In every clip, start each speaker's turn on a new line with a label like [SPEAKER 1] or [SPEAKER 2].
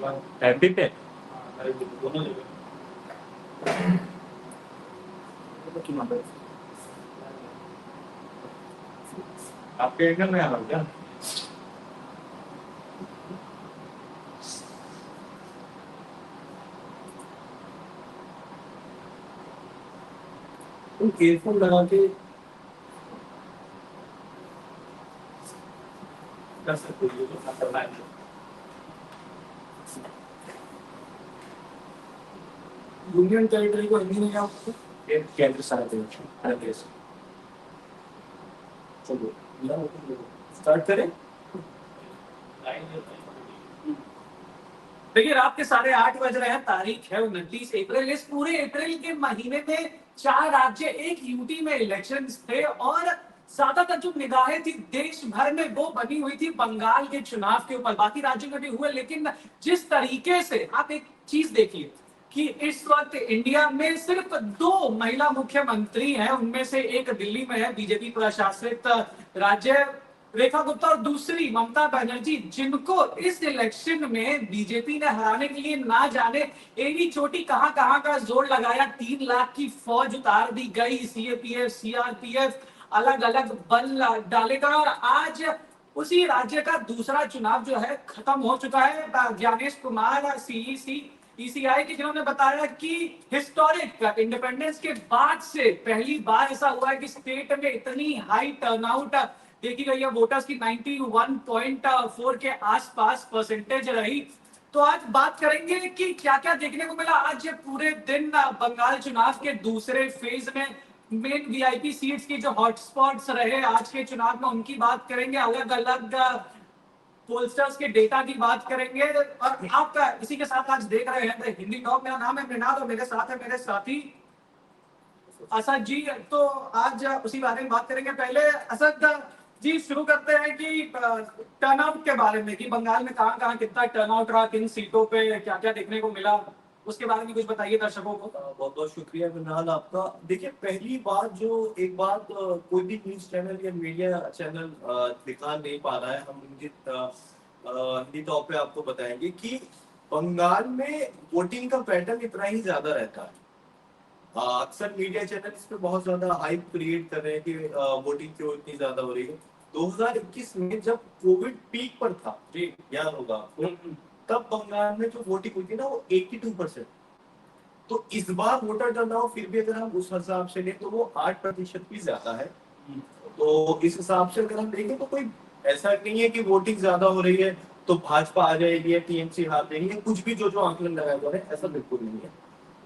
[SPEAKER 1] MP पे
[SPEAKER 2] दोनों जगह
[SPEAKER 1] आपके एंगल में आ रहा हूँ क्या?
[SPEAKER 2] एयरफोन लगा के कर सकते हो, तो खतरनाक है। यूनियन टेरिटरी को हिंदी में क्या बोलते हैं?
[SPEAKER 1] केंद्र शासित प्रदेश।
[SPEAKER 2] चलो स्टार्ट करें। देखिए रात के 8:30 बज रहे हैं, तारीख है 29 अप्रैल। इस पूरे अप्रैल के महीने में 4 राज्य, एक यूटी में इलेक्शंस थे और ज्यादातर जो निगाहें थी देश भर में वो बनी हुई थी बंगाल के चुनाव के ऊपर। बाकी राज्यों में भी हुए, लेकिन जिस तरीके से आप एक चीज देखिए कि इस वक्त इंडिया में सिर्फ 2 महिला मुख्यमंत्री हैं, उनमें से एक दिल्ली में है बीजेपी प्रशासित राज्य रेखा गुप्ता और दूसरी ममता बनर्जी, जिनको इस इलेक्शन में बीजेपी ने हराने के लिए ना जाने एड़ी चोटी कहां कहां का जोर लगाया। 3 लाख की फौज उतार दी गई, सीएपीएफ सीआरपीएफ अलग अलग बल डालेगा। और आज उसी राज्य का दूसरा चुनाव जो है खत्म हो चुका है। ज्ञानेश कुमार सीईसी ईसीआई के जिन्होंने बताया कि हिस्टोरिक इंडिपेंडेंस के बाद से पहली बार ऐसा हुआ है कि स्टेट में इतनी हाई टर्नआउट देखी गई है वोटर्स की। 91.4 के आसपास परसेंटेज रही। तो आज बात करेंगे कि क्या क्या देखने को मिला आज पूरे दिन बंगाल चुनाव के दूसरे फेज में। मेन वीआईपी सीट्स की जो हॉटस्पॉट्स रहे आज के चुनाव में उनकी बात करेंगे, अलग अलग पोलस्टर्स के डेटा की बात करेंगे। और आप इसी के साथ आज देख रहे हैं हिंदी टॉक। मेरा नाम है मृणाल और मेरे साथ है मेरे साथी असद जी। तो आज उसी बारे में बात करेंगे। पहले असद जी शुरू करते हैं कि टर्नआउट के बारे में, कि बंगाल में कहां कहां कितना टर्नआउट रहा, किन सीटों पे क्या क्या देखने को मिला, उसके बारे में कुछ बताइए दर्शकों को।
[SPEAKER 3] बहुत बहुत शुक्रिया मिनाल आपका। देखिए पहली बात, जो एक बात कोई भी न्यूज चैनल या मीडिया चैनल दिखा नहीं पा रहा है, हम हिंदी टॉप पे आपको बताएंगे कि बंगाल में वोटिंग का पैटर्न इतना ही ज्यादा रहता है। अक्सर मीडिया चैनल इस पे बहुत ज्यादा हाइप क्रिएट कर रहे हैं कि वोटिंग क्यों इतनी ज्यादा हो रही है। 2021 में जब कोविड पीक पर था, जी याद होगा आपको, तब बंगाल में जो वोटिंग हुई थी ना वो 82%। तो इस बार वोटर टर्नआउट फिर भी अगर हम उस हिसाब से लें तो वो 8% भी ज्यादा है। तो इस हिसाब से अगर हम देखें तो कोई ऐसा नहीं है कि वोटिंग ज्यादा हो रही है तो भाजपा आ जाएगी या टीएमसी हार जाएगी या कुछ भी जो आंकलन लगाया जा रहा है, ऐसा बिल्कुल नहीं है।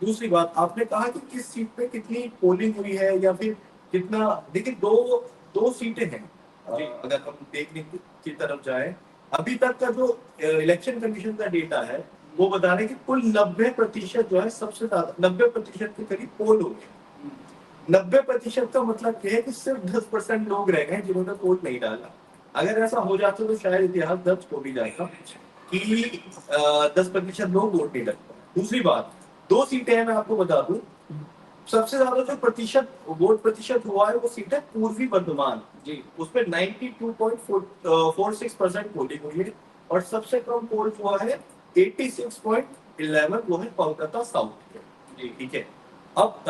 [SPEAKER 3] दूसरी बात, आपने कहा कि किस सीट पे कितनी पोलिंग हुई है या फिर कितना, देखिए दो दो सीटें हैं। अगर हम देखने की तरफ जाए, अभी तक का जो इलेक्शन कमीशन का डेटा है वो बता रहे हैं कि कुल 90% जो है, सबसे ज्यादा 90% के करीब पोल हो गए। 90% का मतलब यह है कि सिर्फ 10% लोग रह गए जिन्होंने वोट नहीं डाला। अगर ऐसा हो जाता तो शायद इतिहास दर्ज हो भी जाएगा कि 10% लोग वोट नहीं डालते। दूसरी बात, 2 सीटें हैं, मैं आपको बता दूं। सबसे ज्यादा जो वोट प्रतिशत हुआ है वो सीट है पूर्वी बर्धमान जी, उसपे 92.46% पोलिंग हुई है। और सबसे कम पोल हुआ है 86.11, वो है कोलकाता साउथ जी, ठीक है। अब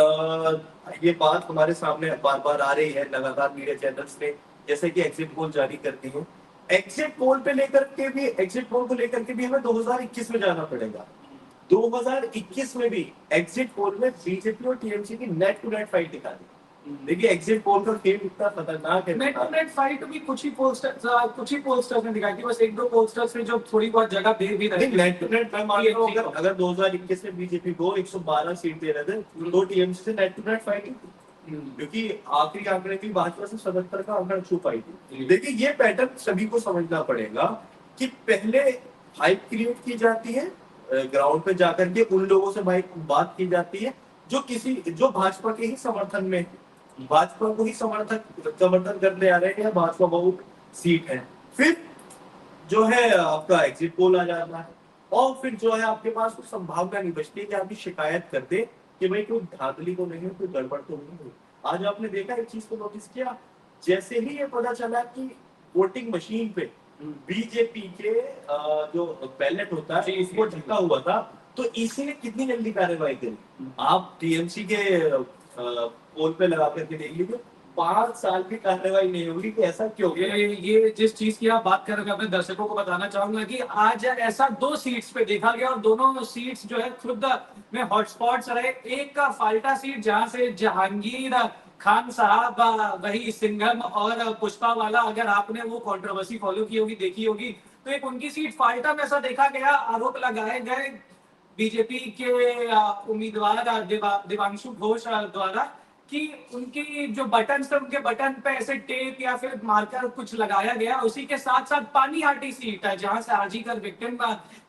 [SPEAKER 3] ये बात हमारे सामने बार बार आ रही है, लगातार मीडिया चैनल्स ने जैसे कि एग्जिट पोल जारी करती है। एग्जिट पोल को लेकर के भी हमें 2021 में जाना पड़ेगा। 2021 में भी एग्जिट पोल में बीजेपी और टीएमसी की नेट टू नेट फाइट दिखा दी। देखिए एग्जिट पोल का खेल इतना खतरनाक है।
[SPEAKER 2] नेट टू नेट फाइट भी कुछ ही पोलस्टर्स ने दिखाई थी, बस 1-2 पोलस्टर्स ने जो थोड़ी बहुत जगह दे भी रहे थे।
[SPEAKER 3] नेट टू नेट मैं मान रहा हूं, अगर 2021 में बीजेपी को 112 सीट दे रहे थे तो टीएमसी से नेट टू नेट फाइटिंग थी, क्योंकि आखिरी आंकड़े की भाजपा से 77 का आंकड़ा छू पाई थी। देखिए ये पैटर्न सभी को समझना पड़ेगा कि पहले हाइप क्रिएट की जाती है, ग्राउंड पे जाकर के उन लोगों से बात की जाती है जो भाजपा के ही समर्थन में, भाजपा को ही समर्थन करते आ रहे हैं या भाजपा बहुत सीट है। फिर जो है आपका एग्जिट पोल आ जाता है और फिर जो है आपके पास कुछ संभावना नहीं बचती कि आप शिकायत कर दे कि भाई कोई धांधली तो नहीं है, कोई गड़बड़ तो नहीं हुई। आज आपने देखा एक चीज को नोटिस किया, जैसे ही ये पता चला कि वोटिंग मशीन पे बीजेपी के जो बैलेट होता है
[SPEAKER 2] जी,
[SPEAKER 3] उसको
[SPEAKER 2] जी।
[SPEAKER 3] ढका हुआ था, तो ईसी ने कितनी जल्दी कार्रवाई करी। आप टीएमसी के पोल पे लगा करके देख लीजिए, 5 साल की कार्रवाई नहीं होगी कि ऐसा क्यों किया।
[SPEAKER 2] ये जिस चीज की आप बात कर रहे हैं, मैं अपने दर्शकों को बताना चाहूंगा कि आज ऐसा 2 सीट्स पे देखा गया और दोनों सीट्स जो है खुद में हॉटस्पॉट्स रहे। एक का फाल्टा सीट जहां से जहांगीर खान साहब, वही सिंघम और पुष्पा वाला, अगर आपने वो कंट्रोवर्सी फॉलो की होगी, देखी होगी, तो एक उनकी सीट फाल्टा में ऐसा देखा गया, आरोप लगाए गए बीजेपी के उम्मीदवार देवांशु घोष द्वारा कि उनकी जो बटन थे, उनके बटन पे ऐसे टेप या फिर मार्कर कुछ लगाया गया। उसी के साथ साथ पानीहाटी सीट है जहां से आजीकर विक्टिम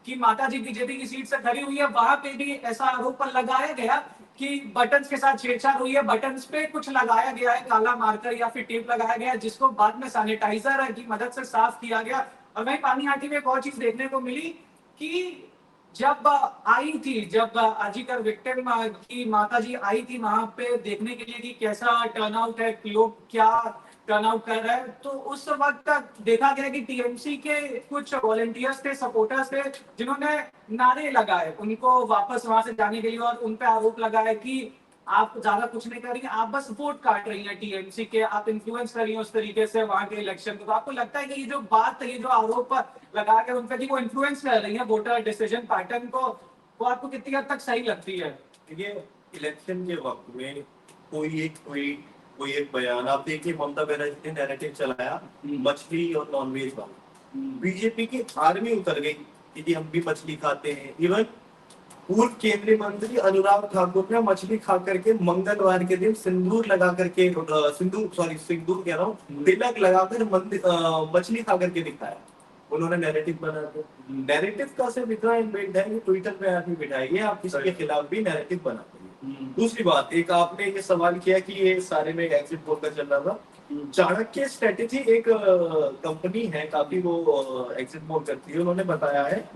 [SPEAKER 2] की माता जी बीजेपी की सीट से खड़ी हुई है, वहां पे भी ऐसा आरोप लगाया गया कि बटन के साथ छेड़छाड़ हुई है, बटन पे कुछ लगाया गया है, काला मार्कर या फिर टेप लगाया गया है, जिसको बाद में सैनिटाइजर की मदद से साफ किया गया। और वहीं पानीहाटी में एक और चीज देखने को मिली कि जब आई थी, जब आजीकर विक्टिम की माता जी आई थी वहां पे देखने के लिए कि कैसा टर्नआउट है, लोग क्या टर्नआउट कर रहे हैं, तो उस वक्त देखा गया कि टीएमसी के कुछ वॉलंटियर्स थे, सपोर्टर्स थे, जिन्होंने नारे लगाए उनको वापस वहां से जाने के लिए, और उन पे आरोप लगाया कि आप ज्यादा कुछ नहीं कर रही हैं, आप बस वोट काट रही हैं टीएमसी के, आप इन्फ्लुएंस कर रही हैं उस तरीके से वहां के इलेक्शन को। तो आपको लगता है कि ये जो बात, ये जो आरोप लगा के उन पे कि वो इन्फ्लुएंस कर रही है वोटर डिसीजन पैटर्न को, वो आपको कितनी हद तक सही लगती है?
[SPEAKER 3] ये इलेक्शन के वक्त में कोई एक ट्वीट, कोई एक बयान, आप देखिए ममता बनर्जी ने नैरेटिव चलाया मछली और नॉनवेज वाला, बीजेपी की आर्मी उतर गई कि हम भी मछली खाते हैं। इवन पूर्व केंद्रीय मंत्री अनुराग ठाकुर ने मछली खा करके मंगलवार के दिन सिंदूर लगा करके सिंदूर कह रहा हूँ, तिलक लगाकर मछली खा करके दिखाया। उन्होंने नैरेटिव बना दिया। नैरेटिव का सिर्फ इतना इम्पैक्ट है कि ट्विटर पे आदमी बिठाइए, आप किसी के खिलाफ भी नैरेटिव बनाते हैं। दूसरी बात, एक आपने ये सवाल किया कि ये सारे में एग्जिट पोल का चल रहा था। चाणक्य स्ट्रेटेजी एक कंपनी है, काफी वो एग्जिट पोल करती है, उन्होंने बताया है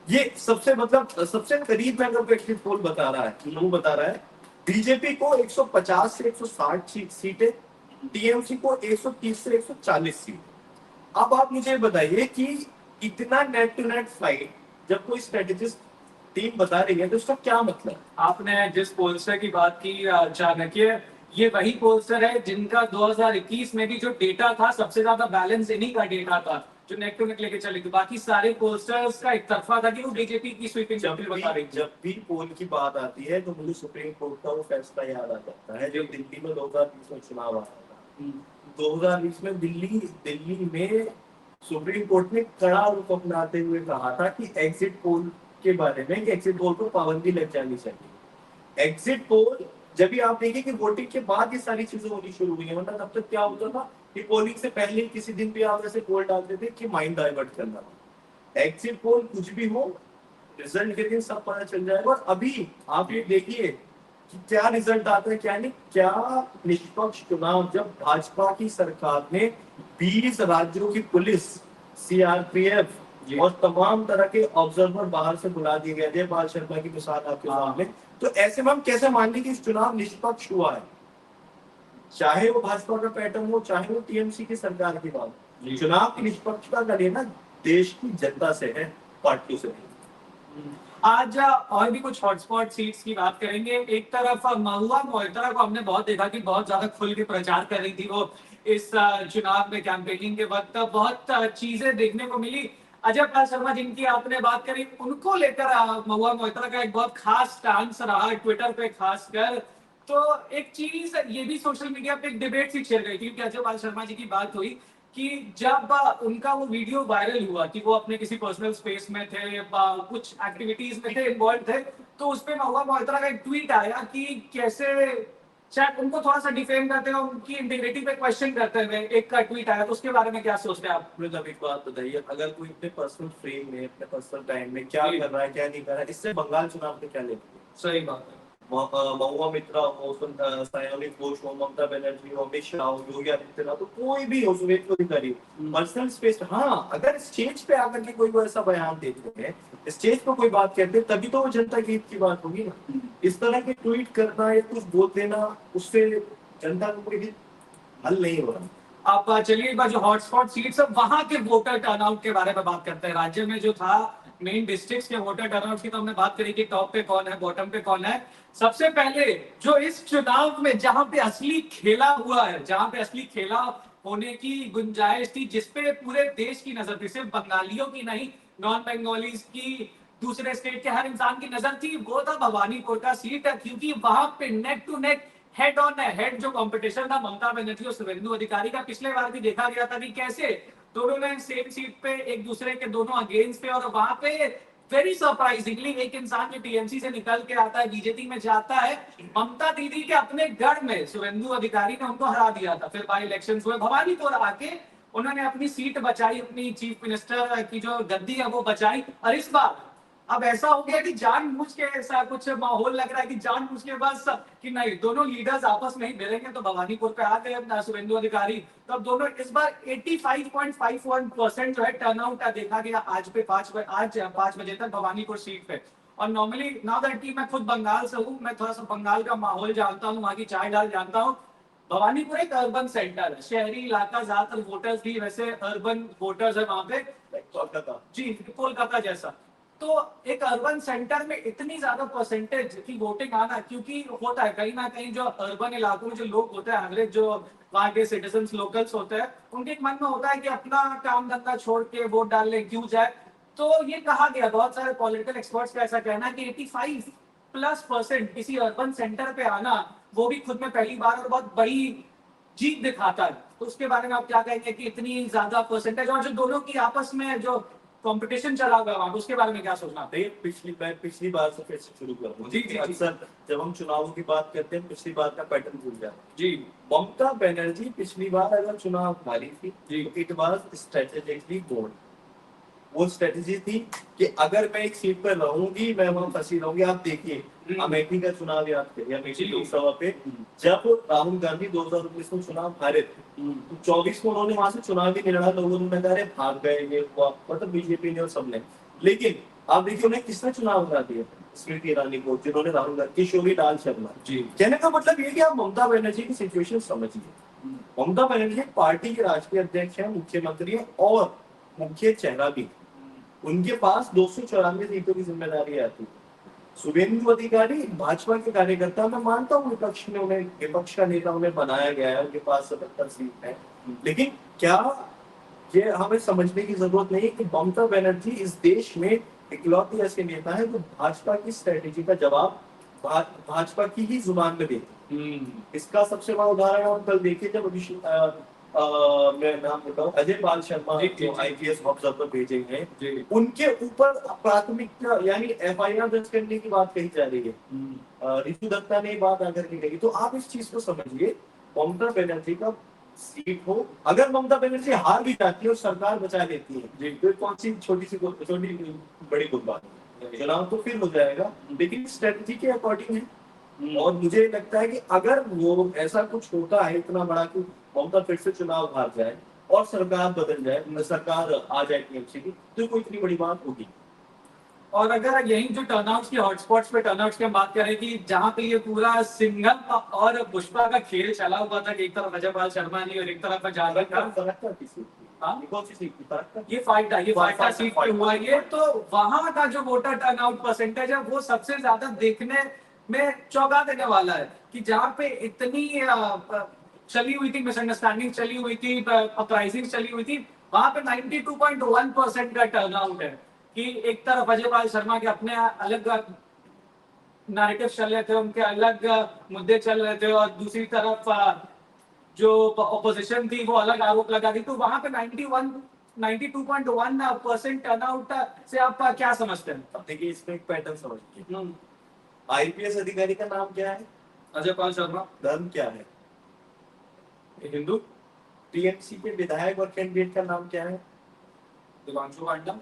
[SPEAKER 3] ये सबसे करीब में अगर एग्जिट पोल बता रहा है, वो बता रहा है बीजेपी को 150 से 160 सीटें, टीएमसी को 130 से 140 सीट। अब आप मुझे बताइए कि इतना नेट टू नेट फाइट जब कोई स्ट्रेटेजिस्ट टीम बता रही है तो उसका क्या मतलब?
[SPEAKER 2] आपने जिस पोलस्टर की बात की चाणक्य, ये वही पोलस्टर है जिनका 2021 में भी जो डेटा था, सबसे ज्यादा बैलेंस इन्हीं का डेटा था, जो नेक टू नेक लेके चले थे। बाकी सारे पोलस्टर्स का एक तरफा था कि वो बीजेपी की स्वीपिंग बता रही थी।
[SPEAKER 3] जब भी पोल की बात आती है तो मुझे सुप्रीम कोर्ट का वो फैसला याद आ जाता है जो दिल्ली में 2020 में चुनाव आया था। 2020 में दिल्ली में सुप्रीम कोर्ट ने कड़ा रुख अपनाते हुए कहा था कि एग्जिट पोल के बारे में, कि एग्जिट पोल पर पाबंदी लग जानी चाहिए। एग्जिट पोल जब भी आप देखिए कि वोटिंग के बाद ये सारी चीजें होनी शुरू हुई है, वरना तब तक क्या होता था कि पोलिंग से पहले किसी दिन भी आप ऐसे पोल डालते थे कि माइंड डाइवर्ट करना। एग्जिट पोल कुछ भी हो, रिजल्ट के दिन सब पता चल जाएगा। और अभी आप ये देखिए कि क्या रिजल्ट आता है, क्या नहीं, क्या निष्पक्ष चुनाव। जब भाजपा की सरकार ने 20 राज्यों की पुलिस, सीआरपीएफ और तमाम तरह के ऑब्जर्वर बाहर से बुला दिए गए थे, बाल शर्मा की मिसाल आपके सामने, तो ऐसे में हम कैसे मान लें कि इस चुनाव निष्पक्ष हुआ है? चाहे वो भाजपा का पैटर्न हो, चाहे वो टीएमसी की सरकार की बात, चुनाव की निष्पक्षता का लेना देश की जनता से है, पार्टियों से नहीं।
[SPEAKER 2] आज और भी कुछ हॉटस्पॉट सीट्स की बात करेंगे। एक तरफ महुआ मोइत्रा को हमने बहुत देखा कि बहुत ज्यादा खुल के प्रचार कर रही थी वो इस चुनाव में, कैंपेनिंग के वक्त बहुत चीजें देखने को मिली। अजय पाल शर्मा जिनकी आपने बात करी, उनको लेकर महुआ मोइत्रा का एक बहुत खास स्टांस रहा ट्विटर पे खासकर। तो एक चीज ये भी सोशल मीडिया पे एक डिबेट सी छिड़ गई थी कि अजय पाल शर्मा जी की बात हुई कि जब उनका वो वीडियो वायरल हुआ कि वो अपने किसी पर्सनल स्पेस में थे, कुछ एक्टिविटीज में थे, इन्वॉल्व थे, तो उसपे महुआ मोइत्रा का एक ट्वीट आया कि कैसे शायद उनको थोड़ा सा डिफेम करते हैं, उनकी इंटीग्रिटी पे क्वेश्चन करते हुए एक ट्वीट आया। तो उसके बारे में क्या सोचते हैं आप?
[SPEAKER 3] मुझे एक बात बताइए, अगर कोई अपने पर्सनल फ्रेम में, अपने पर्सनल टाइम में क्या कर रहा है, क्या नहीं कर रहा है, इससे बंगाल चुनाव में क्या लेते हैं?
[SPEAKER 2] सही बात है।
[SPEAKER 3] महुआ मित्रा हो, सायोनी घोष हो, ममता बनर्जी हो, अमित शाह हो, योगी आदित्यनाथ, तो कोई भी हो, सुवेंदु अधिकारी, पर्सनल स्पेस। हाँ, अगर स्टेज पे आकर के कोई ऐसा बयान देते हैं, स्टेज पे कोई बात कहते हैं, तभी तो वो जनता के हित की बात होगी ना। इस तरह के ट्वीट करना या कुछ बोल देना, उससे जनता को कोई हित हल नहीं हो रहा।
[SPEAKER 2] आप चलिए एक बार जो हॉटस्पॉट सीट्स है वहां के वोटर टर्नआउट के बारे में बात करते हैं। राज्य में जो था मेन डिस्ट्रिक्ट्स के वोटर टर्नआउट की तो हमने बात करी कि टॉप पे कौन है, बॉटम पे कौन है। सबसे पहले जो इस चुनाव में जहां पे असली खेला हुआ है, जहां पे असली खेला होने की गुंजाइश थी, जिसपे पूरे देश की नजर थी, सिर्फ बंगालियों की नहीं, नॉन बंगालीज की, दूसरे स्टेट के हर इंसान की नजर थी, वो था भवानीपुर का सीट। क्योंकि वहां पे neck to neck head on head जो कंपटीशन था ममता बनर्जी और शुभेंदु अधिकारी का, पिछले बार भी देखा गया था कि कैसे दोनों ने सेम सीट पे एक दूसरे के दोनों अगेंस्ट पे, और वहां पे वेरी सरप्राइजिंगली एक इंसान जो टीएमसी से निकल के आता है बीजेपी में जाता है, ममता दीदी के अपने गढ़ में शुभेंदु अधिकारी ने उनको हरा दिया था। फिर बाई इलेक्शन हुए, भवानीपुर आके उन्होंने अपनी सीट बचाई, अपनी चीफ मिनिस्टर की जो गद्दी है वो बचाई। और इस बार अब ऐसा हो गया कि जानबूझ के ऐसा कुछ माहौल लग रहा है कि जानबूझ के बस कि नहीं, दोनों लीडर्स आपस में ही भिड़ेंगे। तो भवानीपुर पे आ गए अपना शुभेंदु अधिकारी, तो अब दोनों इस बार 85.51% जो है टर्नआउट देखा गया आज 5 बजे तक भवानीपुर सीट पे। और नॉर्मली नाउ दैट कि मैं खुद बंगाल से हूँ, मैं थोड़ा सा बंगाल का माहौल जानता हूँ, वहाँ की चाय डाल जानता हूँ। भवानीपुर एक अर्बन सेंटर है, शहरी इलाका, ज्यादातर वोटर्स भी वैसे अर्बन वोटर्स है वहां पे,
[SPEAKER 3] कोलकाता
[SPEAKER 2] जी कोलकाता जैसा। तो एक अर्बन सेंटर में इतनी ज्यादा परसेंटेज की वोटिंग आना, क्योंकि होता है कहीं ना कहीं जो अर्बन इलाकों में जो लोग होते हैं, एवरेज जो वहाँ के सिटीजन्स लोकल्स होते हैं, उनके मन में होता है कि अपना काम धंधा छोड़ के वोट डालने क्यों जाए। तो ये कहा गया, बहुत सारे पॉलिटिकल एक्सपर्ट्स का ऐसा कहना है कि 85+% किसी अर्बन सेंटर पे आना, वो भी खुद में पहली बार, और बहुत बड़ी जीत दिखाता है। तो उसके बारे में आप क्या कहेंगे कि इतनी ज्यादा परसेंटेज, और जो दोनों की आपस में जो कंपटीशन चला हुआ वहां, उसके बारे में क्या सोचना?
[SPEAKER 3] पिछली बार से फिर से शुरू कर दूं।
[SPEAKER 2] जी, जी, जी।
[SPEAKER 3] अक्सर जब हम चुनावों की बात करते हैं पिछली बार का पैटर्न भूल जाते हैं।
[SPEAKER 2] जी
[SPEAKER 3] ममता बनर्जी पिछली बार अगर चुनाव हारी थी,
[SPEAKER 2] जी।
[SPEAKER 3] It was strategically bold. वो स्ट्रेटेजी थी कि अगर मैं एक सीट पर रहूंगी, मैं वहां फंसी रहूंगी। आप देखिए अमेठी का चुनाव याद करिए, अमेठी
[SPEAKER 2] जी।
[SPEAKER 3] लोकसभा पे जब राहुल गांधी 2019 में चुनाव हारे थे, तो 24 में उन्होंने वहां से चुनाव ही नहीं लड़ा, लोगों ने कहा अरे भाग गए ये हुआ, मतलब बीजेपी ने और सबने। लेकिन आप देखिए उन्हें किसने चुनाव हरा दिया? स्मृति ईरानी को, जिन्होंने राहुल गांधी, किशोरी लाल शर्मा।
[SPEAKER 2] जी।
[SPEAKER 3] कहने का मतलब ये कि आप ममता बनर्जी की सिचुएशन समझिए। ममता बनर्जी पार्टी के राष्ट्रीय अध्यक्ष है, मुख्यमंत्री है और मुख्य चेहरा भी। उनके पास 294 सीटों की जिम्मेदारी आती है। शुभेंदु अधिकारी भाजपा के कार्यकर्ता, मैं मानता हूँ विपक्ष में उन्हें, विपक्ष का नेता उन्हें बनाया गया है, उनके पास 77 सीट है। लेकिन क्या ये हमें समझने की जरूरत नहीं है कि ममता बनर्जी इस देश में इकलौती ऐसे नेता है जो भाजपा की स्ट्रेटेजी का जवाब भाजपा की ही जुबान में देते। इसका सबसे बड़ा उदाहरण हम कल देखे जब मैं नाम बताऊं, अजय पाल शर्मा जो आईपीएस ऑब्जर्वर भेजे हैं, उनके ऊपर प्राथमिकता यानी एफआईआर दर्ज करने की बात कही जा रही है। रितु दत्ता ने बात आकर के कही। तो आप इस चीज को समझिए, ममता बनर्जी का सीट हो, अगर ममता बनर्जी हार भी जाती है और सरकार बचा लेती है, तो कौन सी छोटी बड़ी गुड बात है, चुनाव तो फिर हो जाएगा, लेकिन स्ट्रेटजी के अकॉर्डिंग है। और मुझे लगता है कि अगर वो ऐसा कुछ होता है इतना बड़ा कि ममता फिर से चुनाव हार जाए और सरकार बदल जाए, सरकार आ जाए टीएमसी की, तो कोई इतनी बड़ी बात होगी।
[SPEAKER 2] और अगर यही जो टर्नआउट्स की हॉटस्पॉट्स पे टर्नआउट्स की हम बात करें कि जहां पे ये पूरा सिंघम और पुष्पा का खेल चला हुआ था कि एक तरफ अजय पाल शर्मा जी और एक तरफ जावेद खान, ये फाइटा सीट पे हुआ ये, तो वहां का जो वोटर टर्नआउट परसेंटेज है वो सबसे ज्यादा देखने में चौंका देने वाला है कि जहां पे इतनी चली हुई थी मिसअंडरस्टैंडिंग, चली हुई थी अपराइजिंग, चली हुई थी, वहां पे 92.1% का टर्नआउट है कि एक तरफ अजय पाल शर्मा के अपने अलग नैरेटिव चल रहे थे, उनके अलग मुद्दे चल रहे थे, और दूसरी तरफ जो ऑपोजिशन थी वो अलग आरोप लगा दी। तो वहां पे 92.1% टर्नआउट से आप क्या समझते हैं?
[SPEAKER 3] अब देखिए इसमें एक पैटर्न समझिए। आईपीएस अधिकारी का नाम क्या है?
[SPEAKER 2] अजय पाल शर्मा।
[SPEAKER 3] धर्म क्या है?
[SPEAKER 2] हिंदू।
[SPEAKER 3] टीएमसी के विधायक और कैंडिडेट का नाम क्या है?
[SPEAKER 2] दिवांशु पांडा।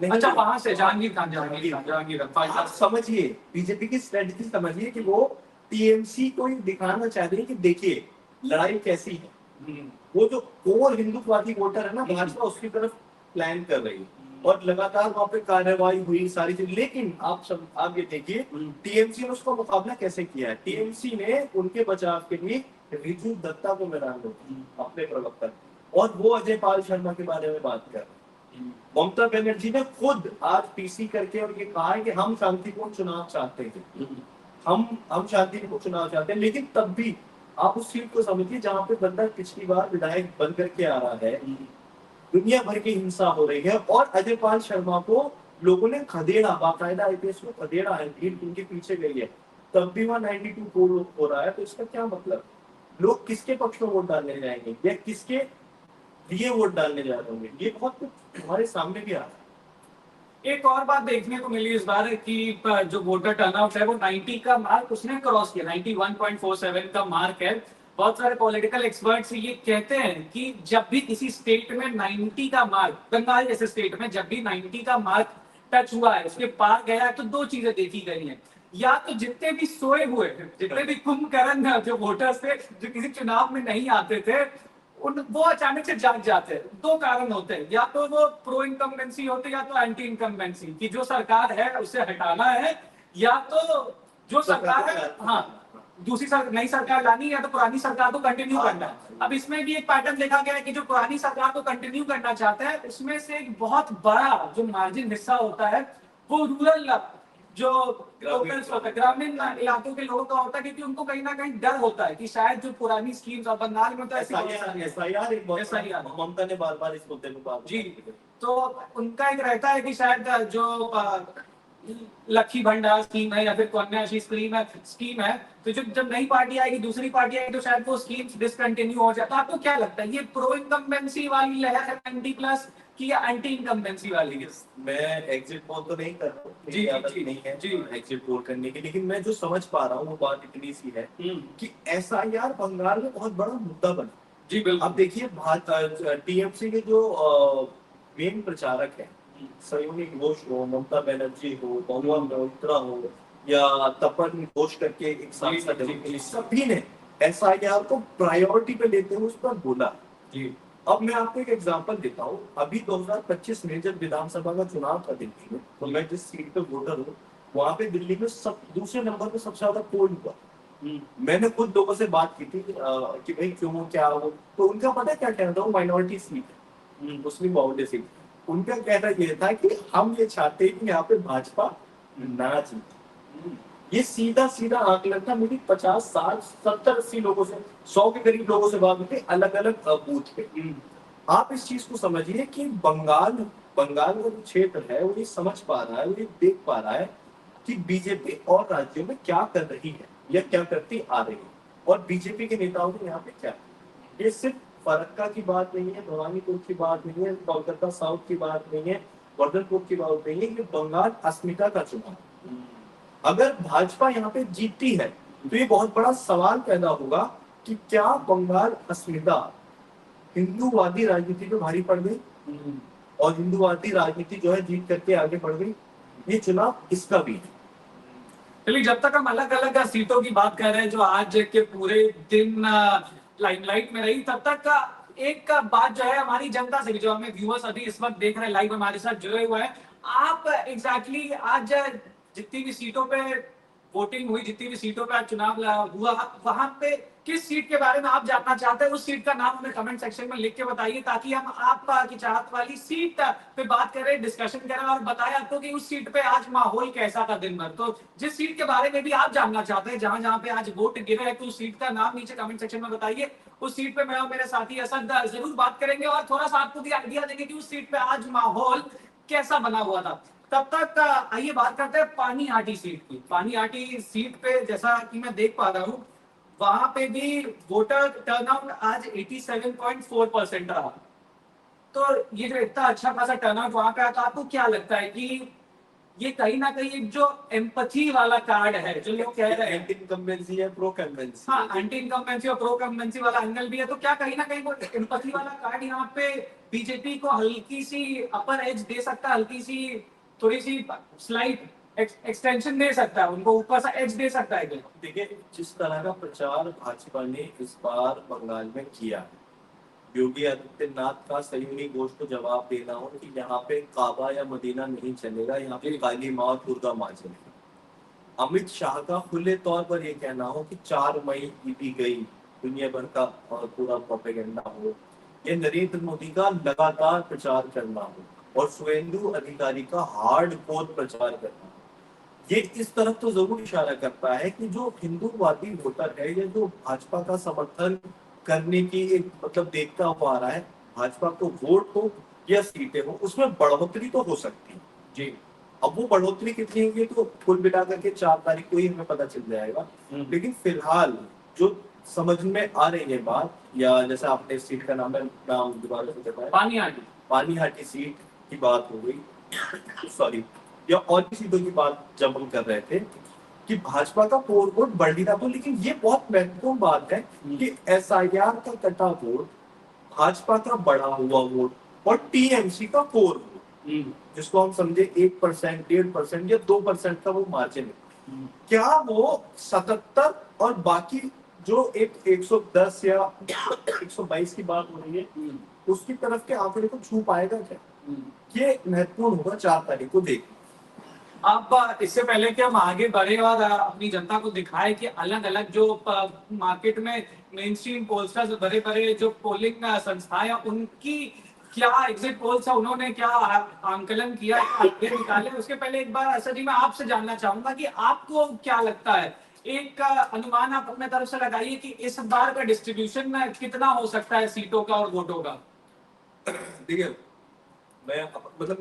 [SPEAKER 2] अच्छा, वहां से जहांगीर।
[SPEAKER 3] आप समझिए बीजेपी की स्ट्रेटजी समझिए कि वो टीएमसी को दिखाना चाहते हैं कि देखिए लड़ाई कैसी है। वो जो कोर हिंदुत्ववादी वोटर है ना, भाजपा उसकी तरफ प्लान कर रही है और लगातार वहां पे कार्रवाई हुई सारी चीज। लेकिन आप ये देखिए टीएमसी ने उसका मुकाबला कैसे किया है। टीएमसी ने उनके बचाव के लिए रिजू दत्ता को मैदान में अपने प्रवक्ता, और वो अजय पाल शर्मा के बारे में बात कर रहे हैं। ममता बनर्जी ने खुद आज पीसी करके और ये कहा है कि हम शांतिपूर्ण चुनाव चाहते हैं, हम शांतिपूर्ण चुनाव चाहते हैं, लेकिन तब भी आप उस सीट को समझिए जहां पे बंदा पिछली बार विधायक बन करके आ रहा है, दुनिया भर की हिंसा हो रही है, और अजय पाल शर्मा को लोगों ने खदेड़ा, बाकायदा आईपीएस को खदेड़ा है, भीड़ उनके पीछे गई है, तब भी वहां 92 पोल हो रहा है। तो इसका क्या मतलब, लोग किसके पक्ष में वोट डालने जाएंगे या किसके लिए वोट डालने जा रहे होंगे, ये बहुत कुछ हमारे सामने भी आ रहा है।
[SPEAKER 2] एक और बात देखने को मिली इस बार कि जो वोटर टर्नआउट है वो 90 का मार्क उसने क्रॉस किया, 91.47 का मार्क है। बहुत सारे पॉलिटिकल एक्सपर्ट्स ये कहते हैं कि जब भी किसी स्टेट में 90 का मार्क, बंगाल जैसे स्टेट में जब भी 90 का मार्क टच हुआ है, उसके पार गया है, तो दो चीजें देखी गई हैं। या तो जितने भी सोए हुए, जितने भी कुंभकर्ण जो वोटर्स थे, जो किसी चुनाव में नहीं आते थे, वो अचानक से जाग जाते हैं। दो कारण होते हैं, या तो वो प्रो इनकम्बेंसी होते या तो एंटी इनकम्बेंसी, कि जो सरकार है उसे हटाना है, या तो जो सरकार है, हाँ, दूसरी नई सरकार लानी है, या तो पुरानी सरकार को कंटिन्यू करना है। अब इसमें भी एक पैटर्न देखा गया है कि जो पुरानी सरकार को कंटिन्यू करना चाहता है, उसमें से एक बहुत बड़ा जो मार्जिन हिस्सा होता है वो रूरल जो लोकल्स होता है, ग्रामीण इलाकों के लोगों का होता है, क्योंकि उनको कहीं ना कहीं डर होता है कि शायद जो पुरानी स्कीम्स, और बंगाल में तो ऐसी
[SPEAKER 3] SIR ममता ने बार बार इस मुद्दे में बात
[SPEAKER 2] जी, तो उनका एक रहता है कि शायद जो लक्ष्मी भंडार स्कीम है या फिर कन्याश्री स्कीम है, तो जब नई पार्टी आएगी, दूसरी पार्टी आएगी, तो शायद वो स्कीम्स डिसकंटिन्यू हो जाता है। आपको क्या लगता है, ये प्रो इनकम्बेंसी वाली लहर है 90+ की या एंटी इनकम्बेंसी वाली है?
[SPEAKER 3] मैं एग्जिट पोल तो नहीं कर रहा,
[SPEAKER 2] जी,
[SPEAKER 3] जी नहीं है जी एग्जिट पोल करने की, लेकिन मैं जो समझ पा रहा हूँ वो बात इतनी सी है कि SIR बंगाल में बहुत बड़ा मुद्दा बना।
[SPEAKER 2] जी बिल्कुल।
[SPEAKER 3] अब देखिए टीएमसी के जो मेन प्रचारक है, सयोनी घोष हो, ममता बनर्जी हो, महुआ मोइत्रा हो, या तपन घोष करके एक सांसद है, सभी ने SIR को प्रायोरिटी पे लेते हुए उस पर बोला।
[SPEAKER 2] जी,
[SPEAKER 3] अब मैं आपको एक एग्जांपल देता हूँ। अभी 2025 में जब विधानसभा का चुनाव था दिल्ली में, तो मैं जिस सीट पे वोटर हूँ, वहां पे दिल्ली में दूसरे नंबर पे सबसे ज्यादा पोल हुआ। मैंने खुद लोगों से बात की थी कि भाई क्यों, क्या हो, तो उनका पता क्या कहना था, वो माइनॉरिटी सीट है, मुस्लिम बहुल्य सीट। उनका कहना ये था कि हम ये चाहते हैं कि यहाँ पे भाजपा ना जीते। ये सीधा सीधा आंकलन था, मेरी 50, 60, 70, 80 लोगों से, 100 के करीब लोगों से बात हुई, अलग अलग बूथ पे। आप इस चीज को समझिए कि बंगाल का जो क्षेत्र है वो ये समझ पा रहा है, वो ये देख पा रहा है कि बीजेपी और राज्यों में क्या कर रही है या क्या करती आ रही है, और बीजेपी के नेताओं ने यहाँ पे क्या। ये सिर्फ फरक्का की बात नहीं है, भवानीपुर की बात नहीं है, कोलकाता साउथ की बात नहीं है, वर्धनपुर की बात नहीं है, ये बंगाल अस्मिता का चुनाव। अगर भाजपा यहाँ पे जीतती है तो ये बहुत बड़ा सवाल पैदा होगा कि क्या बंगाल अस्मिता हिंदूवादी राजनीति पे भारी पड़ गई, और हिंदूवादी राजनीति जो है जीत करके आगे बढ़ गई। ये चुनाव इसका भी है।
[SPEAKER 2] चलिए, जब तक हम अलग अलग सीटों की बात कर रहे हैं जो आज के पूरे दिन लाइमलाइट में रही, तब तक एक बात जो है हमारी जनता से भी, जो हमें व्यूअर्स अभी इस वक्त देख रहे हैं, लाइव हमारे साथ जुड़े हुए हैं, आप एग्जैक्टली आज जितनी भी सीटों पे वोटिंग हुई, जितनी भी सीटों पे आज चुनाव हुआ, वहां पे किस सीट के बारे में आप जानना चाहते हैं, उस सीट का नाम हमें कमेंट सेक्शन में लिख के बताइए, ताकि हम आपकी चाहत वाली सीट पे बात करें, डिस्कशन करें, और बताएं आपको कि उस सीट पे आज माहौल कैसा था दिन भर। तो जिस सीट के बारे में भी आप जानना चाहते हैं, जहां जहां पे आज वोट गिरे हैं, तो उस सीट का नाम नीचे कमेंट सेक्शन में बताइए। उस सीट पे मैं और मेरे साथी असद जरूर बात करेंगे, और थोड़ा सा आपको भी आइडिया देंगे कि उस सीट पे आज माहौल कैसा बना हुआ था। तब तक आइए बात करते हैं पानीहाटी सीट की। पानीहाटी सीट पे जैसा कि मैं देख पा रहा हूँ, वहां पे भी वोटर टर्नआउट आज 87.4% रहा। तो ये जो इतना अच्छा खासा टर्नआउट वहां पे आता, आपको क्या लगता है कि ये कहीं ना कहीं एक जो एम्पथी वाला कार्ड है, जो लोग कह रहे हैं
[SPEAKER 3] एंटी इनकम्बेंसी है, प्रो कम्बेंसी,
[SPEAKER 2] हाँ, एंटी इनकम्बेंसी और प्रो कम्बेंसी वाला एंगल भी है, तो क्या कहीं ना कहीं वो एम्पथी वाला कार्ड यहाँ पे बीजेपी को हल्की सी अपर एज दे सकता है, हल्की सी थोड़ी सी स्लाइट एक्सटेंशन दे सकता है, उनको ऊपर सा एज दे सकता है?
[SPEAKER 3] देखिए, जिस तरह का प्रचार भाजपा ने इस बार बंगाल में किया है, योगी आदित्यनाथ का सयोनी घोष को जवाब देना हो कि यहाँ पे काबा या मदीना नहीं चलेगा, यहाँ पे काली माँ और दुर्गा माँ चलेगी। अमित शाह का खुले तौर पर यह कहना हो कि 4 मई ईदी गई, दुनिया भर का पूरा प्रोपेगेंडा हो, या नरेंद्र मोदी का लगातार प्रचार करना हो और शुभेंदु अधिकारी का हार्डकोर प्रचार करना, ये इस तरफ तो जरूर इशारा करता है कि जो हिंदूवादी वोटर है या जो भाजपा का समर्थन करने की एक मतलब देखता हुआ आ रहा है, भाजपा को वोट हो या सीटें हो, उसमें बढ़ोतरी तो हो सकती है जी। अब वो बढ़ोतरी कितनी होगी तो कुल मिलाकर के 4 तारीख को ही हमें पता चल जाएगा। लेकिन फिलहाल जो समझ में आ रही है बात, या जैसे आपने इस सीट का नाम दोबारा से बताया, पानीहाटी सीट की बात हो गई, सॉरी, या और भी सीटों की बात जब हम कर रहे थे कि भाजपा का कोर वोट बढ़ नहीं रहा था, लेकिन ये बहुत महत्वपूर्ण बात है कि SIR का कटा वोट, भाजपा का बढ़ा हुआ वोट और TMC का कोर वोट, जिसको हम समझे 1%, 1.5% या 2% का वो मार्जिन है, क्या वो 77 और बाकी जो एक 110 या 122 की बात हो रही है उसकी तरफ के आंकड़े को छू पाएगा क्या? ये महत्वपूर्ण होगा 4 तारीख को देख।
[SPEAKER 2] अब इससे पहले कि हम आगे बढ़े और अपनी जनता को दिखाए कि अलग अलग जो मार्केट में मेन स्ट्रीम पोलस्टर्स बड़े बड़े जो पोलिंग संस्थाएं उनकी क्या एग्जिट पोल्स है, उन्होंने क्या आंकलन किया, आंकड़े निकाले, उसके पहले एक बार असर जी मैं आपसे जानना चाहूंगा कि आपको क्या लगता है, एक अनुमान आप अपने तरफ से लगाइए कि इस बार का डिस्ट्रीब्यूशन कितना हो सकता है सीटों का और वोटों का।
[SPEAKER 3] देखिए मैं मतलब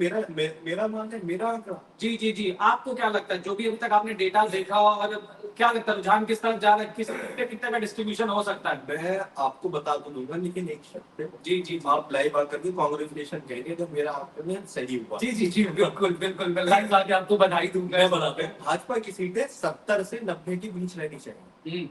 [SPEAKER 3] मेरा मान है, मेरा
[SPEAKER 2] जी आपको क्या लगता है, जो भी अभी तक आपने डेटा देखा और क्या लगता है रुझान किस तरफ जा रहा है, कितने का डिस्ट्रीब्यूशन हो सकता है?
[SPEAKER 3] मैं आपको बता तो दूंगा, लेकिन एक शर्त पे,
[SPEAKER 2] जी
[SPEAKER 3] आप लाइव आकर के कांग्रेचुलेशन कहेंगे तो मेरा आंकलन सही हुआ।
[SPEAKER 2] जी बिल्कुल मैं लाइव आके आपको बधाई दूंगा।
[SPEAKER 3] मैं बताते हैं, भाजपा की सीटें 70 से 90 के बीच रहनी चाहिए,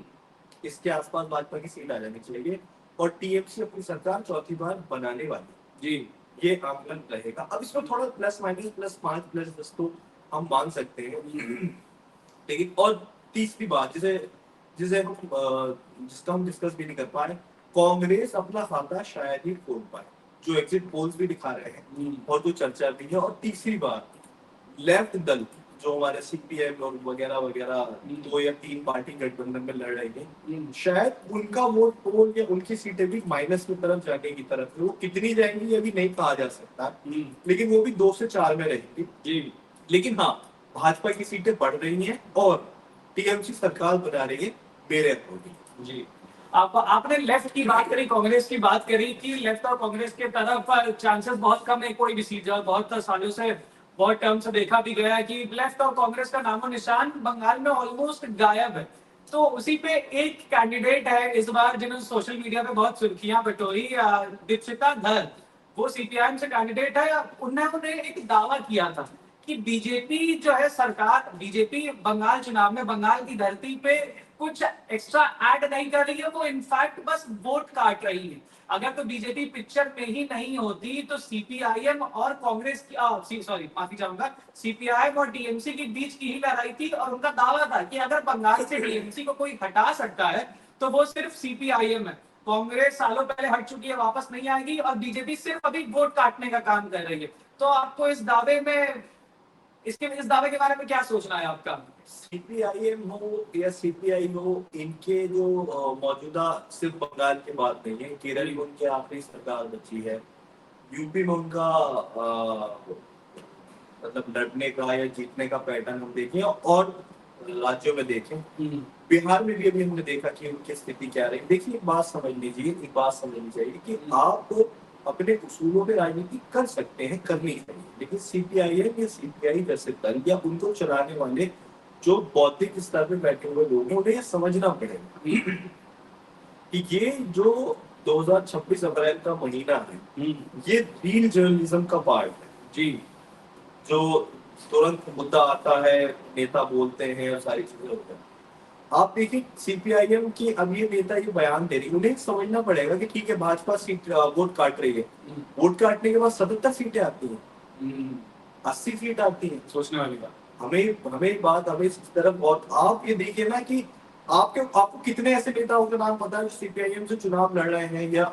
[SPEAKER 3] इसके आसपास भाजपा की सीट आ जानी चाहिए, और TMC अपनी सरकार चौथी बार बनाने वाली जी, ये आंकलन रहेगा। अब इसमें थोड़ा प्लस माइनस +5 +10 तो हम मान सकते हैं, लेकिन और तीसरी बात जिसे जिसका हम डिस्कस भी नहीं कर पा रहे, कांग्रेस अपना खाता शायद ही खोल पाए, जो एग्जिट पोल्स भी दिखा रहे हैं और जो चर्चा भी है। और तीसरी बात, लेफ्ट दल जो हमारे CPM और वगैरह वगैरह 2 या 3 पार्टी गठबंधन में लड़ रही है, शायद उनका वोट पोल या उनकी सीटें भी माइनस की तरफ जाने की तरफ है। वो कितनी जाएंगी ये भी नहीं कहा जा सकता, लेकिन वो भी 2 से 4 में रहेगी जी। लेकिन हाँ, भाजपा की सीटें बढ़ रही हैं और TMC सरकार बना रही है मेरे अकॉर्डिंग जी।
[SPEAKER 2] आपने लेफ्ट की बात करी, कांग्रेस की बात करी कि लेफ्ट और कांग्रेस के तरफ चांसेस बहुत कम है कोई भी सीट जाए, बहुत सालों से बहुत टर्म से देखा भी गया है कि लेफ्ट और कांग्रेस का नामो निशान बंगाल में ऑलमोस्ट गायब है। तो उसी पे एक कैंडिडेट है इस बार जिन्होंने सोशल मीडिया पे बहुत सुर्खियां बटोरी, दीक्षिता धर, वो CPIM से कैंडिडेट है। उन्होंने एक दावा किया था कि बीजेपी जो है सरकार, बीजेपी बंगाल चुनाव में बंगाल की धरती पे कुछ एक्स्ट्रा ऐड नहीं कर रही है, वो इनफैक्ट बस वोट काट रही है। अगर तो बीजेपी पिक्चर में ही नहीं होती तो CPIM और कांग्रेस की सॉरी माफी चाहूंगा, CPIM और TMC के बीच की ही लड़ाई थी। और उनका दावा था कि अगर बंगाल से TMC को कोई हटा सकता है तो वो सिर्फ CPIM है। कांग्रेस सालों पहले हट चुकी है, वापस नहीं आएगी, और बीजेपी सिर्फ अभी वोट काटने का काम कर रही है। तो आपको इस दावे में, इस दावे के बारे में क्या सोचना है आपका?
[SPEAKER 3] CPIM हो या CPI हो, इनके जो मौजूदा सिर्फ बंगाल के बात नहीं है, केरल में उनकी आखिरी सरकार बची है, यूपी में उनका मतलब लड़ने का या जीतने का पैटर्न हम देखें और राज्यों में देखें, बिहार में भी अभी हमने देखा कि उनकी स्थिति क्या रही। देखिए एक बात समझ लीजिए, एक बात समझनी चाहिए कि आप अपने उसूलों पे राजनीति कर सकते हैं, करनी चाहिए, लेकिन CPIM या CPI जैसे दल या उनको चलाने वाले जो बौद्धिक स्तर पे बैठे हुए लोग हैं, उन्हें समझना पड़ेगा कि ये जो 2026 अप्रैल का महीना है, ये रियल जर्नलिज्म का पार्ट है जी। जो तुरंत मुद्दा आता है, नेता बोलते हैं और सारी चीजें होती हैं। आप देखिए CPIM की अब ये नेता ये बयान दे रही है, उन्हें समझना पड़ेगा कि ठीक है भाजपा सीट वोट काट रही है, वोट काटने के बाद 77 सीटें आती हैं, 80 सीट आती है,
[SPEAKER 2] सोचने वाली बात।
[SPEAKER 3] हमें इस तरफ, और आप ये देखिए ना कि आपको कितने ऐसे नेताओं के नाम पता है जो CPIM से चुनाव लड़ रहे हैं या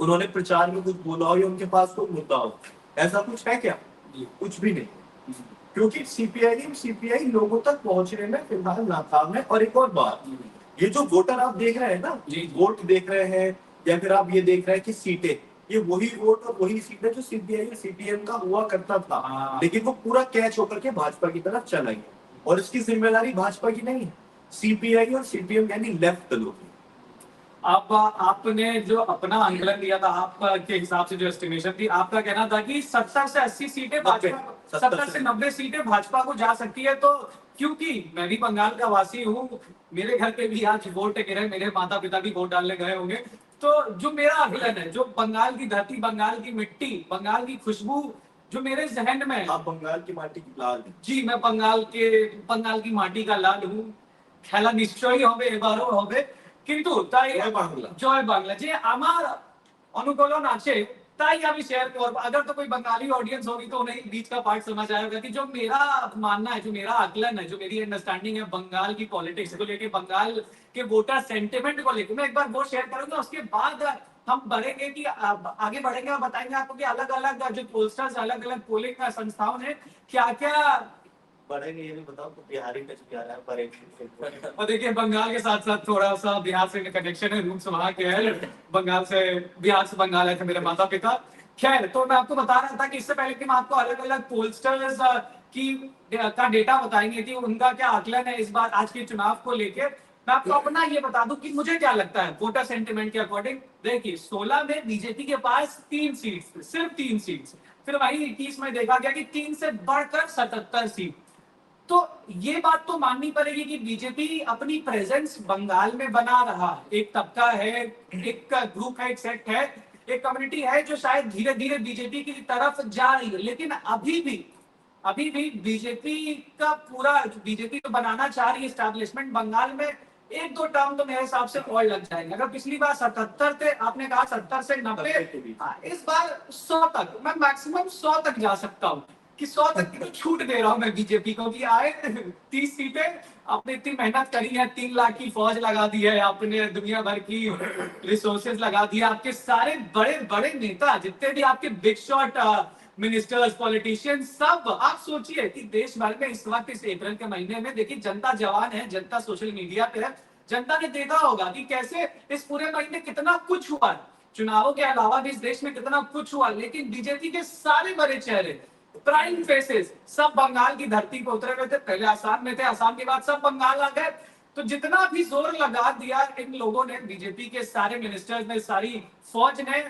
[SPEAKER 3] उन्होंने प्रचार में कुछ बोला हो या उनके पास कोई मुद्दा हो, ऐसा कुछ है क्या? कुछ भी नहीं, क्योंकि CPI लोगों तक पहुंचने में फिलहाल नाकाम है। और एक और बात, ये जो वोटर आप देख रहे हैं ना,
[SPEAKER 2] जी।
[SPEAKER 3] वोट देख रहे हैं, या फिर आप ये देख रहे हैं कि सीटें, ये वही वोट और वही सीटें जो सीपीआई या सीपीएम का हुआ करता था,
[SPEAKER 2] हाँ।
[SPEAKER 3] लेकिन वो पूरा कैच होकर के भाजपा की तरफ चला गया, और इसकी जिम्मेदारी भाजपा की नहीं है, सीपीआई और सीपीएम यानी लेफ्ट दलों की।
[SPEAKER 2] अब आपने जो अपना आंकलन दिया था, आपके हिसाब से जो एस्टिमेशन थी, आपका कहना था कि 70 से 80 सीटें भाजपा, 70 से 90 सीटें भाजपा को जा सकती है। तो क्योंकि मैं भी बंगाल का वासी हूँ, मेरे घर पे भी आज वोट गिरे, मेरे माता पिता भी वोट डालने गए होंगे, तो जो मेरा आकलन है, जो बंगाल की धरती, बंगाल की मिट्टी, बंगाल की खुशबू जो मेरे जहन में है,
[SPEAKER 3] आप बंगाल की माटी की लाल हैं।
[SPEAKER 2] जी मैं बंगाल की माटी का लाल हूँ। খেলা নিশ্চয়ই হবে, এবারও হবে, কিন্তু তাই
[SPEAKER 3] জয় বাংলা।
[SPEAKER 2] জয় বাংলা যে আমার অনুকূलन আছে, তাই আমি শেयर করব। अगर तो कोई बंगाली ऑडियंस होगी तो उन्हें बीच का पार्ट समझ आएगा कि जो मेरा मानना है, जो मेरा आकलन है, जो मेरी अंडरस्टैंडिंग है बंगाल की पॉलिटिक्स को लेके, बंगाल के वोटर सेंटिमेंट को लेके, मैं एक बार वो शेयर करूंगा। उसके बाद हम बढ़ेंगे कि आगे बढ़ेंगे और बताएंगे आपको कि अलग अलग जो पोलस्टर्स, अलग अलग पोलिंग संस्थाओं ने क्या क्या।
[SPEAKER 3] बढ़ेंगे ये भी बताओ, तो बिहारी टच भी आ रहा है, बढ़ेंगे।
[SPEAKER 2] और देखिए बंगाल के साथ साथ थोड़ा सा बिहार से कनेक्शन है, रूट्स वहां के है, बंगाल से, बिहार से बंगाल आए थे मेरे माता पिता। खैर, तो मैं आपको बता रहा था कि इससे पहले कि मैं आपको अलग अलग पोलस्टर्स की का डेटा बताएंगे कि उनका क्या आकलन है इस बार आज के चुनाव को लेकर, मैं आपको अपना ये बता दूं कि मुझे क्या लगता है वोटर सेंटिमेंट के अकॉर्डिंग। देखिए 16 में बीजेपी के पास 3 सीट, सिर्फ 3 सीट, फिर वही 21 में देखा गया कि 3 से बढ़कर 77 सीट। तो ये बात तो माननी पड़ेगी कि बीजेपी अपनी प्रेजेंस बंगाल में बना रहा है। एक तबका है, एक ग्रुप है, एक सेक्ट है, एक कम्युनिटी है जो शायद धीरे धीरे बीजेपी की तरफ जा रही है, लेकिन अभी भी बीजेपी का पूरा, बीजेपी जो बनाना चाह रही है स्टैब्लिशमेंट बंगाल में, एक दो टर्म तो मेरे हिसाब से और लग जाएंगे। अगर पिछली बार 77 थे, आपने कहा 70 से 90, इस बार 100 तक, मैं मैक्सिमम 100 तक जा सकता हूँ कि 100 तक की तो छूट दे रहा हूं मैं बीजेपी को कि आए 30 सीटें। आपने इतनी मेहनत करी है, 3 लाख की फौज लगा दी है, आपने दुनिया भर की रिसोर्सेज लगा दिया, आपके सारे बड़े बड़े नेता, जितने भी आपके बिग शॉट मिनिस्टर्स, पॉलिटिशियंस, सब आप सोचिए कि देश भर में इस वक्त, इस अप्रैल के महीने में, देखिए जनता जवान है, जनता सोशल मीडिया पे है, जनता ने देखा होगा कि कैसे इस पूरे महीने कितना कुछ हुआ, चुनावों के अलावा भी इस देश में कितना कुछ हुआ, लेकिन बीजेपी के सारे बड़े चेहरे, प्राइम फेसेस, सब बंगाल की धरती पर उतरे हुए थे। पहले आसाम में थे, आसाम के बाद सब बंगाल आ गए। तो जितना भी जोर लगा दिया इन लोगों ने, बीजेपी के सारे मिनिस्टर्स ने, सारी फौज ने,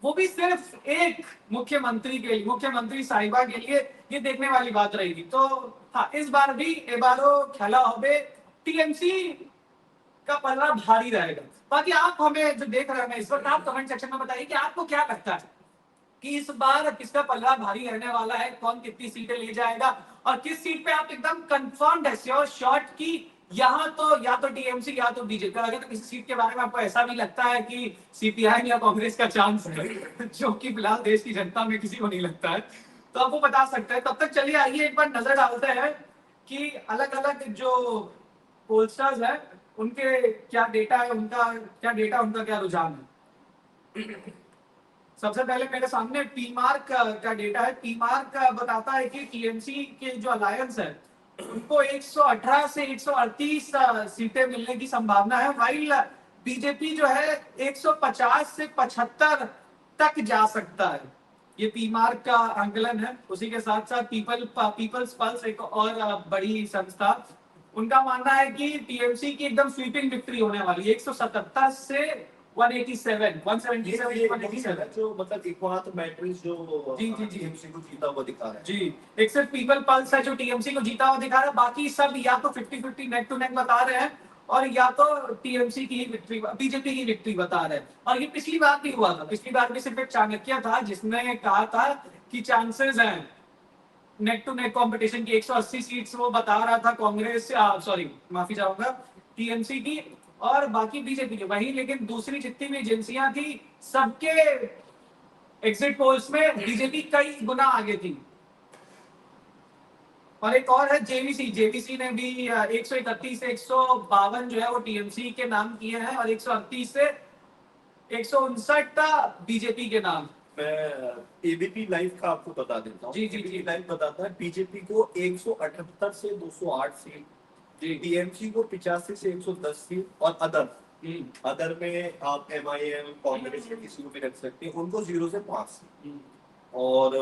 [SPEAKER 2] वो भी सिर्फ एक मुख्यमंत्री के लिए, मुख्यमंत्री साहिबा के लिए, ये देखने वाली बात रहेगी। तो हाँ, इस बार भी एबारो खेला होबे, टीएमसी का पलड़ा भारी रहेगा। बाकी आप हमें जो देख रहे हैं इस वक्त, आप कमेंट सेक्शन में बताइए कि आपको क्या लगता है कि इस बार किसका पल्ला भारी रहने वाला है, कौन कितनी सीटें ले जाएगा, और किस सीट पे आप एकदम कंफर्म्ड है, श्योर शॉट की यहाँ तो या तो टीएमसी या तो बीजेपी। अगर तो किसी सीट के बारे में आपको ऐसा भी लगता है कि सीपीआई या कांग्रेस का चांस है, जो कि फिलहाल देश की जनता में किसी को नहीं लगता है, तो आप वो बता सकते हैं। तब तक चलिए आइए एक बार नजर डालते हैं कि अलग अलग जो पोलस्टर्स है उनके क्या डेटा है, उनका क्या रुझान है। सबसे पहले मेरे सामने पीमार्क का डेटा है। पीमार्क बताता है कि टीएमसी के जो अलायंस है उनको 118 से 138 सीटें मिलने की संभावना है, वाइल बीजेपी जो है 150 से 75 तक जा सकता है। ये पीमार्क का आंकलन है। उसी के साथ साथ पीपल्स पल्स, एक और बड़ी संस्था, उनका मानना है कि टीएमसी की एकदम स्वीपिंग विक्ट्री होने वाली है, 177 से 187, 177, 187।
[SPEAKER 3] जो मतलब एकमात्र मैट्रिक्स जो
[SPEAKER 2] जी।
[SPEAKER 3] टीएमसी को जीता हुआ दिखा रहा है।
[SPEAKER 2] जी, एक सिर्फ पीपल पल्स है जो टीएमसी को जीता हुआ दिखा रहा है, बाकी सब या तो 50-50 नेक टू नेक बता रहे हैं, और या तो टीएमसी की विक्ट्री, बीजेपी की विक्ट्री बता रहे हैं। और ये पिछली बार भी हुआ था, पिछली बार भी सिर्फ एक चाणक्य था जिसने कहा था कि चांसेस हैं नेक टू नेक कंपटीशन की। 180 सीट्स वो बता रहा था कांग्रेस, सॉरी माफी चाहूंगा, टीएमसी की, और बाकी बीजेपी की। वही लेकिन दूसरी जितनी भी एजेंसियां थी, सबके एग्जिट पोल्स में बीजेपी कई गुना आगे थी। और एक और है जेवीसी ने भी 131 से 152 जो है वो टीएमसी के नाम किए हैं, और 138 से 159 बीजेपी के नाम।
[SPEAKER 3] मैं एबीपी लाइव का आपको बता देता हूँ।
[SPEAKER 2] जी।
[SPEAKER 3] लाइव बताता है बीजेपी को 178 से 208 सीट
[SPEAKER 2] जी।
[SPEAKER 3] टीएमसी को 85 से 110 सीट, और अदर में आप एमआईएम, कांग्रेस, किसी को भी रख सकते हैं, उनको 0 से 5 सीट। और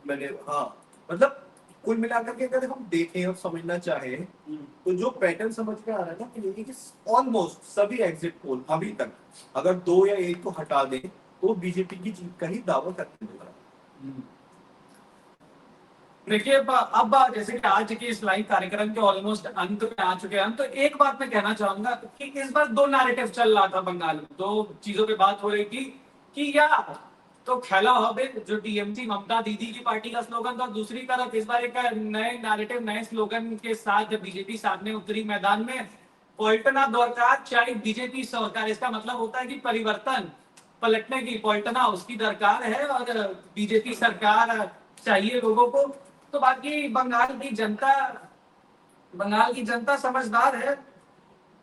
[SPEAKER 3] मैंने, हाँ, मतलब कुल मिलाकर के अगर हम देखें और समझना चाहें, तो जो पैटर्न समझ में आ रहा है ना, कि ऑलमोस्ट सभी एग्जिट पोल अभी तक अगर 2 या 1 को हटा दें तो बीजेपी की जीत का ही दावा करते हैं।
[SPEAKER 2] देखिए अब जैसे कि आज के इस लाइव कार्यक्रम के ऑलमोस्ट अंत में आ चुके हैं हम, तो एक बात मैं कहना चाहूंगा कि इस बार दो नैरेटिव चल रहा था बंगाल में, दो चीजों पे बात हो रही थी कि या तो खेला होबे जो टीएमसी ममता दीदी की पार्टी का स्लोगन था, दूसरी तरफ इस बार एक नए नैरेटिव नए स्लोगन के साथ बीजेपी सामने उतरी मैदान में, पलटना दरकार चाहे बीजेपी सरकार। इसका मतलब होता है कि परिवर्तन पलटने की पलटना उसकी दरकार है और बीजेपी सरकार चाहिए लोगों को। तो बाकी बंगाल की जनता समझदार है,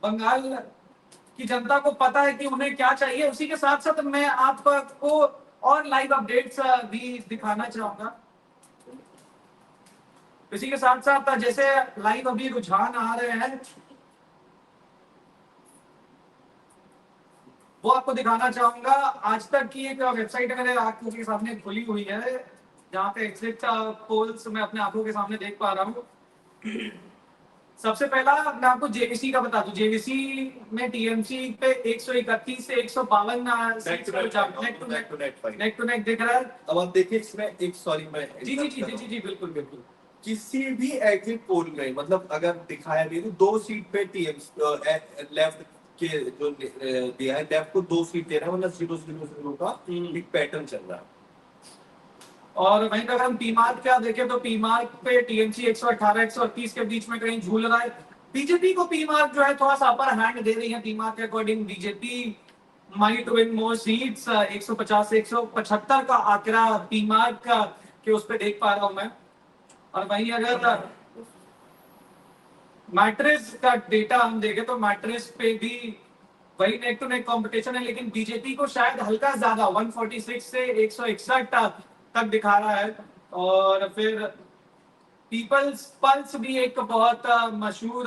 [SPEAKER 2] बंगाल की जनता को पता है कि उन्हें क्या चाहिए। उसी के साथ साथ मैं आपको और लाइव अपडेट्स भी दिखाना चाहूंगा। इसी के साथ साथ जैसे लाइव अभी रुझान आ रहे हैं वो आपको दिखाना चाहूंगा। आज तक की एक वेबसाइट मेरे आंखों के सामने खुली हुई है, जहाँ पे एग्जिट पोल्स मैं अपने आंखों के सामने देख पा रहा हूँ। सबसे पहला मैं आपको जेवीसी का बता दूं, जेवीसी में टीएमसी पे 131 से 152 नेक टू नेक दिख रहा है।
[SPEAKER 3] अब आप देखिए इसमें एक, सॉरी मैं
[SPEAKER 2] जी बिल्कुल बिल्कुल।
[SPEAKER 3] किसी भी एग्जिट पोल में, मतलब अगर दिखाया भी तो 2 सीट पे टीएमसी लेफ्ट के जो दिया है, लेफ्ट को 2 सीट दे रहा है, मतलब 0-0-0 का एक पैटर्न चल रहा है।
[SPEAKER 2] और वहीं पर अगर हम पी मार्क क्या देखें तो पी मार्क पे टीएमसी 118 138 के बीच में कहीं झूल रहा है। बीजेपी को पी मार्क जो है थोड़ा सा अपर हैंड दे रही है। पी मार्क के अकॉर्डिंग बीजेपी माइट विन मोर सीट्स, 150 से 175 का आंकड़ा पी मार्क के उस पे देख पा रहा हूं मैं। और वहीं अगर मैट्रिक्स का डेटा हम देखें तो मैट्रिक्स पे भी वही नेक टू नेक कंपटीशन है, लेकिन बीजेपी को शायद हल्का ज्यादा 146 से 161 तक दिखा रहा है। और फिर पीपल्स पल्स भी एक बहुत मशहूर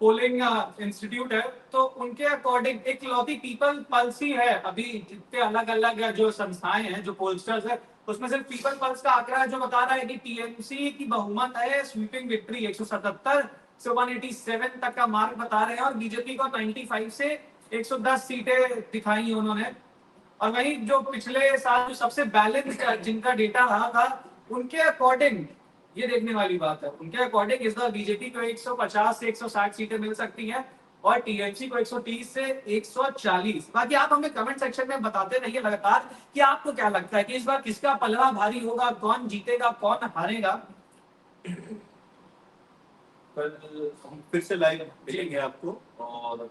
[SPEAKER 2] पोलिंग इंस्टीट्यूट है, तो उनके अकॉर्डिंग एक लौती पीपल पल्स ही है। अभी जितने अलग अलग जो संस्थाएं हैं जो पोलस्टर्स है, उसमें सिर्फ पीपल पल्स का आंकड़ा है जो बता रहा है कि टीएमसी की बहुमत है, स्वीपिंग विक्ट्री 177 से 187 तक का मार्क बता रहे हैं, और बीजेपी को 95 से 110 सीटें दिखाई उन्होंने। और वही जो पिछले साल जो सबसे बैलेंस जिनका डेटा रहा था, उनके अकॉर्डिंग ये देखने वाली बात है, उनके अकॉर्डिंग इस बार बीजेपी को 150 से 160 सीटें मिल सकती हैं और टीएमसी को 130 से 140। बाकी आप हमें कमेंट सेक्शन में बताते रहिए लगातार कि आपको क्या लगता है कि इस बार किसका पलड़ा भारी होगा, कौन जीतेगा कौन हारेगा।
[SPEAKER 3] कल हम फिर से लाइव मिलेंगे आपको, और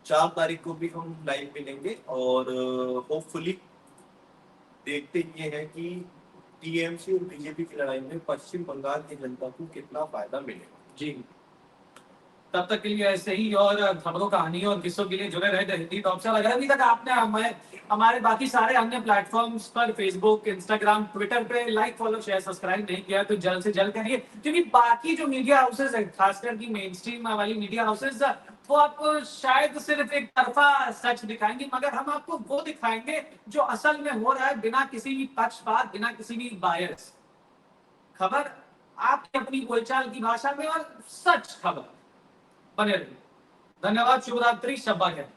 [SPEAKER 3] 4 तारीख को भी हम लाइव मिलेंगे, और होपफुली देखते ये है कि टीएमसी और बीजेपी की लड़ाई में पश्चिम बंगाल की जनता को कितना फायदा मिलेगा।
[SPEAKER 2] जी, तब तक के लिए ऐसे ही और खबरों कहानियों और किस्सों के लिए जुड़े रहे द हिंदी टॉप से। अगर अभी तक आपने हमारे बाकी सारे अन्य प्लेटफॉर्म्स पर फेसबुक, इंस्टाग्राम, ट्विटर पे लाइक, फॉलो, शेयर, सब्सक्राइब नहीं किया तो जल्द से जल्द करिए, क्योंकि बाकी जो मीडिया हाउसेज है, खासकर की मेन स्ट्रीम वाली मीडिया हाउसेज, वो आपको शायद सिर्फ एक तरफा सच दिखाएंगे, मगर हम आपको वो दिखाएंगे जो असल में हो रहा है, बिना किसी भी पक्षपात, बिना किसी भी बायस। खबर आपकी अपनी बोलचाल की भाषा में और सच खबर बने रहिए। धन्यवाद, शुभ रात्रि, शब्बा खैर।